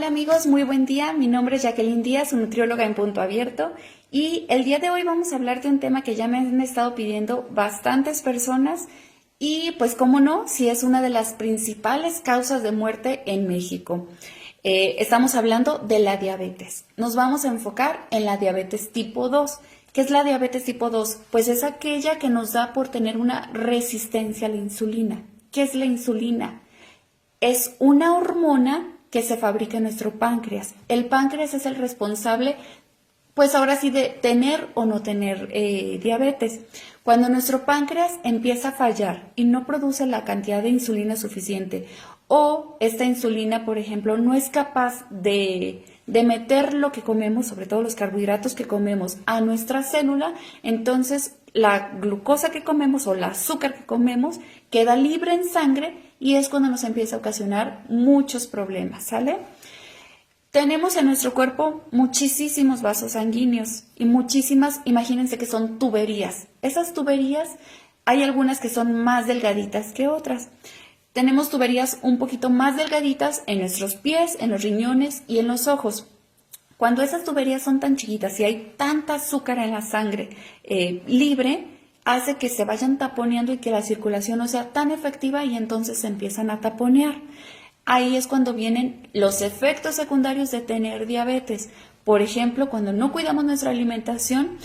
amigos, muy buen día. Mi nombre es Jacqueline Díaz, nutrióloga en Punto Abierto, y el día de hoy vamos a hablar de un tema que ya me han estado pidiendo bastantes personas y pues cómo no, si es una de las principales causas de muerte en México. Estamos hablando de la diabetes. Nos vamos a enfocar en la diabetes tipo 2. ¿Qué es la diabetes tipo 2? Pues es aquella que nos da por tener una resistencia a la insulina. ¿Qué es la insulina? Es una hormona que se fabrica en nuestro páncreas. El páncreas es el responsable, pues ahora sí, de tener o no tener diabetes. Cuando nuestro páncreas empieza a fallar y no produce la cantidad de insulina suficiente, o esta insulina, por ejemplo, no es capaz de meter lo que comemos, sobre todo los carbohidratos que comemos, a nuestra célula, entonces la glucosa que comemos o el azúcar que comemos queda libre en sangre y es cuando nos empieza a ocasionar muchos problemas, ¿sale? Tenemos en nuestro cuerpo muchísimos vasos sanguíneos y muchísimas, imagínense que son tuberías. Esas tuberías, hay algunas que son más delgaditas que otras. Tenemos tuberías un poquito más delgaditas en nuestros pies, en los riñones y en los ojos. Cuando esas tuberías son tan chiquitas y hay tanta azúcar en la sangre libre, hace que se vayan taponeando y que la circulación no sea tan efectiva y entonces se empiezan a taponear. Ahí es cuando vienen los efectos secundarios de tener diabetes. Por ejemplo, cuando no cuidamos nuestra alimentación,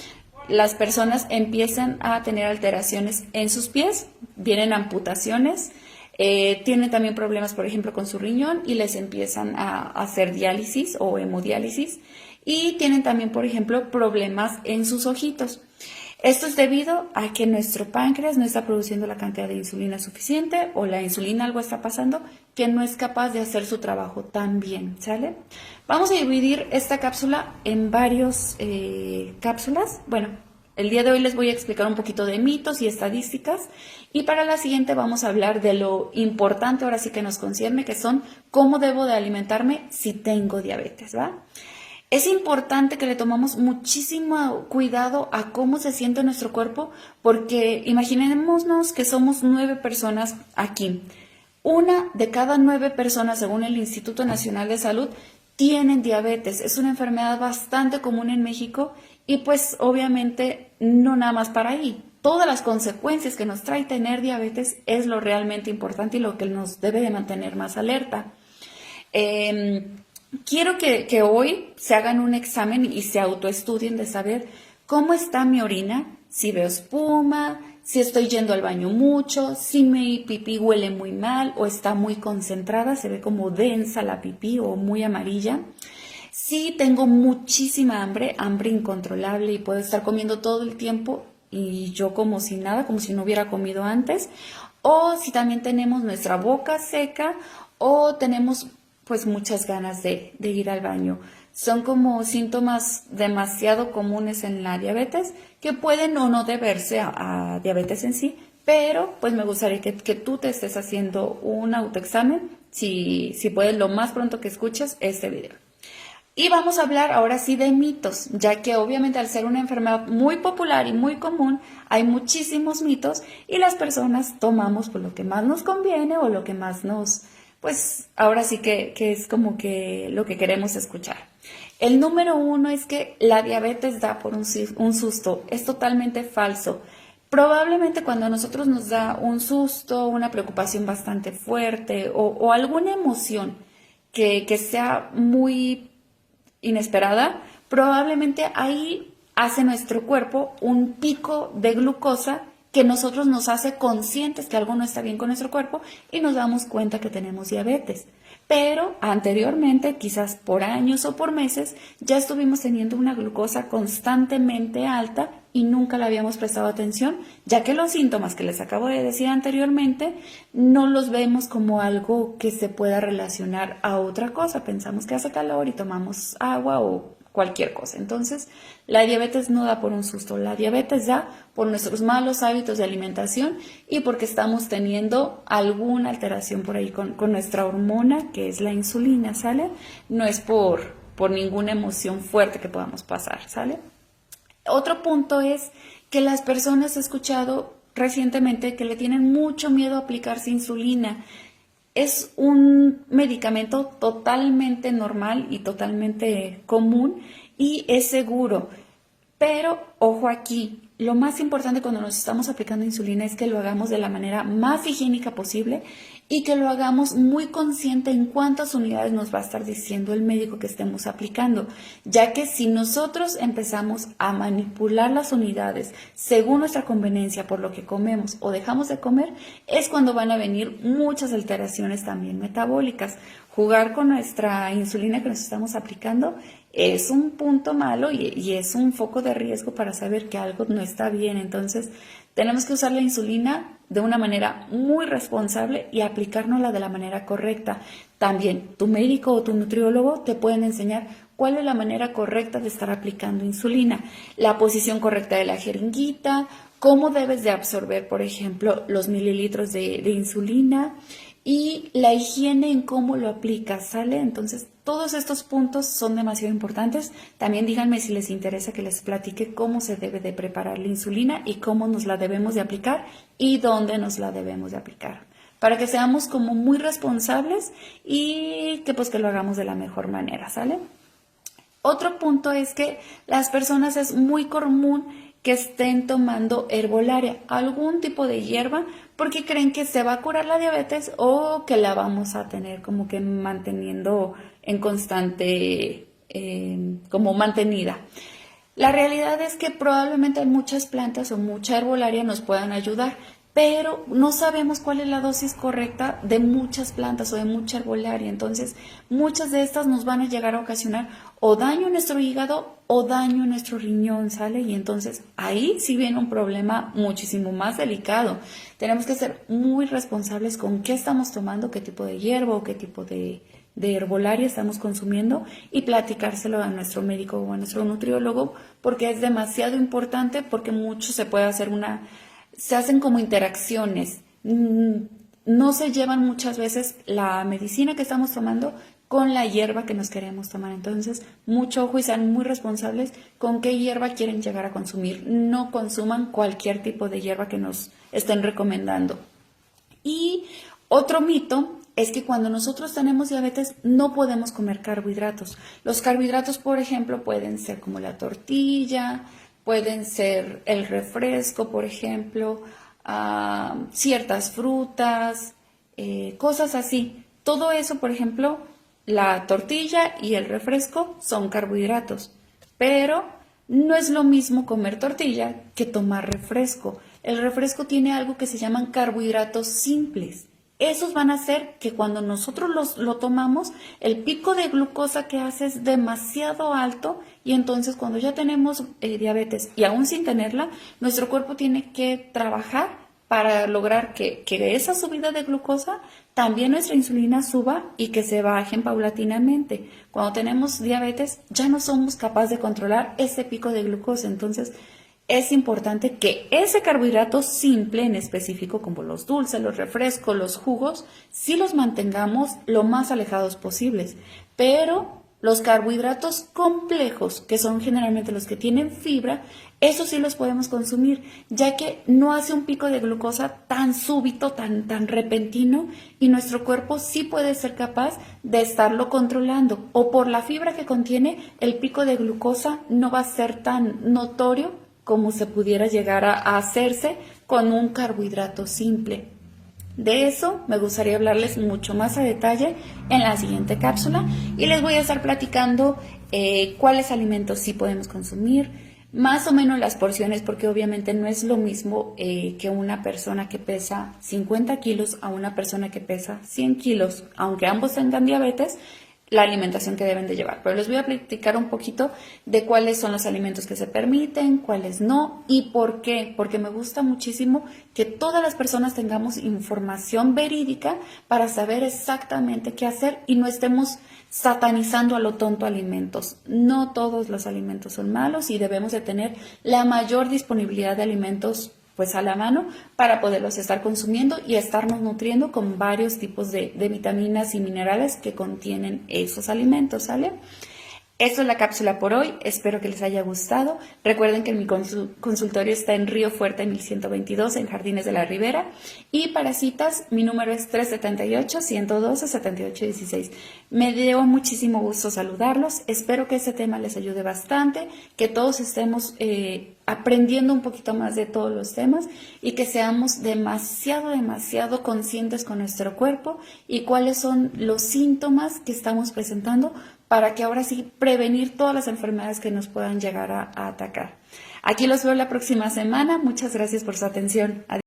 las personas empiezan a tener alteraciones en sus pies, vienen amputaciones, tienen también problemas, por ejemplo, con su riñón y les empiezan a hacer diálisis o hemodiálisis y tienen también, por ejemplo, problemas en sus ojitos. Esto es debido a que nuestro páncreas no está produciendo la cantidad de insulina suficiente o la insulina algo está pasando que no es capaz de hacer su trabajo tan bien, ¿sale? Vamos a dividir esta cápsula en varias cápsulas. Bueno, el día de hoy les voy a explicar un poquito de mitos y estadísticas y para la siguiente vamos a hablar de lo importante ahora sí que nos concierne, que son cómo debo de alimentarme si tengo diabetes, ¿va? Es importante que le tomamos muchísimo cuidado a cómo se siente nuestro cuerpo porque imaginémonos que somos 9 personas aquí. Una de cada 9 personas, según el Instituto Nacional de Salud, tienen diabetes. Es una enfermedad bastante común en México y pues obviamente no nada más para ahí. Todas las consecuencias que nos trae tener diabetes es lo realmente importante y lo que nos debe de mantener más alerta. Quiero que hoy se hagan un examen y se autoestudien de saber cómo está mi orina, si veo espuma, si estoy yendo al baño mucho, si mi pipí huele muy mal o está muy concentrada, se ve como densa la pipí o muy amarilla. Si tengo muchísima hambre, hambre incontrolable y puedo estar comiendo todo el tiempo y yo como si nada, como si no hubiera comido antes. O si también tenemos nuestra boca seca o tenemos pues muchas ganas de ir al baño. Son como síntomas demasiado comunes en la diabetes que pueden o no deberse a diabetes en sí, pero pues me gustaría que tú te estés haciendo un autoexamen, si puedes lo más pronto que escuches este video. Y vamos a hablar ahora sí de mitos, ya que obviamente al ser una enfermedad muy popular y muy común, hay muchísimos mitos y las personas tomamos por lo que más nos conviene o lo que más nos, pues ahora sí que es como que lo que queremos escuchar. El número 1 es que la diabetes da por un susto. Es totalmente falso. Probablemente cuando a nosotros nos da un susto, una preocupación bastante fuerte o alguna emoción que sea muy inesperada, probablemente ahí hace nuestro cuerpo un pico de glucosa que nosotros nos hace conscientes que algo no está bien con nuestro cuerpo y nos damos cuenta que tenemos diabetes. Pero anteriormente, quizás por años o por meses, ya estuvimos teniendo una glucosa constantemente alta y nunca le habíamos prestado atención, ya que los síntomas que les acabo de decir anteriormente no los vemos como algo que se pueda relacionar a otra cosa. Pensamos que hace calor y tomamos agua o cualquier cosa. Entonces, la diabetes no da por un susto, la diabetes da por nuestros malos hábitos de alimentación y porque estamos teniendo alguna alteración por ahí con nuestra hormona, que es la insulina, ¿sale? No es por ninguna emoción fuerte que podamos pasar, ¿sale? Otro punto es que las personas he escuchado recientemente que le tienen mucho miedo a aplicarse insulina. es un medicamento totalmente normal y totalmente común y es seguro. Pero ojo aquí, lo más importante cuando nos estamos aplicando insulina es que lo hagamos de la manera más higiénica posible y que lo hagamos muy consciente en cuántas unidades nos va a estar diciendo el médico que estemos aplicando, ya que si nosotros empezamos a manipular las unidades según nuestra conveniencia por lo que comemos o dejamos de comer, es cuando van a venir muchas alteraciones también metabólicas. Jugar con nuestra insulina que nos estamos aplicando es un punto malo y es un foco de riesgo para saber que algo no está bien. Entonces, tenemos que usar la insulina de una manera muy responsable y aplicárnosla de la manera correcta. También tu médico o tu nutriólogo te pueden enseñar cuál es la manera correcta de estar aplicando insulina, la posición correcta de la jeringuita, cómo debes de absorber, por ejemplo, los mililitros de insulina y la higiene en cómo lo aplicas, ¿sale? Entonces, todos estos puntos son demasiado importantes. También díganme si les interesa que les platique cómo se debe de preparar la insulina y cómo nos la debemos de aplicar y dónde nos la debemos de aplicar, para que seamos como muy responsables y que pues que lo hagamos de la mejor manera, ¿sale? Otro punto es que las personas es muy común que estén tomando herbolaria, algún tipo de hierba, porque creen que se va a curar la diabetes o que la vamos a tener como que manteniendo en constante, como mantenida. La realidad es que probablemente muchas plantas o mucha herbolaria nos puedan ayudar, pero no sabemos cuál es la dosis correcta de muchas plantas o de mucha herbolaria. Entonces, muchas de estas nos van a llegar a ocasionar o daño en nuestro hígado o daño en nuestro riñón, ¿sale? Y entonces ahí sí viene un problema muchísimo más delicado. Tenemos que ser muy responsables con qué estamos tomando, qué tipo de hierba o qué tipo de herbolaria estamos consumiendo y platicárselo a nuestro médico o a nuestro nutriólogo, porque es demasiado importante, porque mucho se hacen como interacciones, no se llevan muchas veces la medicina que estamos tomando con la hierba que nos queremos tomar. Entonces, mucho ojo y sean muy responsables con qué hierba quieren llegar a consumir. No consuman cualquier tipo de hierba que nos estén recomendando. Y otro mito es que cuando nosotros tenemos diabetes no podemos comer carbohidratos. Los carbohidratos, por ejemplo, pueden ser como la tortilla, pueden ser el refresco, por ejemplo, ciertas frutas, cosas así. Todo eso, por ejemplo, la tortilla y el refresco son carbohidratos, pero no es lo mismo comer tortilla que tomar refresco. El refresco tiene algo que se llaman carbohidratos simples. Esos van a hacer que cuando nosotros lo tomamos, el pico de glucosa que hace es demasiado alto y entonces cuando ya tenemos diabetes y aún sin tenerla, nuestro cuerpo tiene que trabajar para lograr que esa subida de glucosa también nuestra insulina suba y que se bajen paulatinamente. Cuando tenemos diabetes ya no somos capaces de controlar ese pico de glucosa, entonces es importante que ese carbohidrato simple en específico, como los dulces, los refrescos, los jugos, sí los mantengamos lo más alejados posibles. Pero los carbohidratos complejos, que son generalmente los que tienen fibra, esos sí los podemos consumir, ya que no hace un pico de glucosa tan súbito, tan repentino, y nuestro cuerpo sí puede ser capaz de estarlo controlando. O por la fibra que contiene, el pico de glucosa no va a ser tan notorio como se pudiera llegar a hacerse con un carbohidrato simple. De eso me gustaría hablarles mucho más a detalle en la siguiente cápsula y les voy a estar platicando cuáles alimentos sí podemos consumir, más o menos las porciones, porque obviamente no es lo mismo que una persona que pesa 50 kilos a una persona que pesa 100 kilos, aunque ambos tengan diabetes, la alimentación que deben de llevar. Pero les voy a platicar un poquito de cuáles son los alimentos que se permiten, cuáles no y por qué. Porque me gusta muchísimo que todas las personas tengamos información verídica para saber exactamente qué hacer y no estemos satanizando a lo tonto alimentos. No todos los alimentos son malos y debemos de tener la mayor disponibilidad de alimentos pues a la mano para poderlos estar consumiendo y estarnos nutriendo con varios tipos de vitaminas y minerales que contienen esos alimentos, ¿sale? Esto es la cápsula por hoy, espero que les haya gustado. Recuerden que mi consultorio está en Río Fuerte 1122 en Jardines de la Ribera y para citas mi número es 378-112-7816. Me dio muchísimo gusto saludarlos, espero que este tema les ayude bastante, que todos estemos aprendiendo un poquito más de todos los temas y que seamos demasiado conscientes con nuestro cuerpo y cuáles son los síntomas que estamos presentando para que ahora sí prevenir todas las enfermedades que nos puedan llegar a atacar. Aquí los veo la próxima semana. Muchas gracias por su atención. Adiós.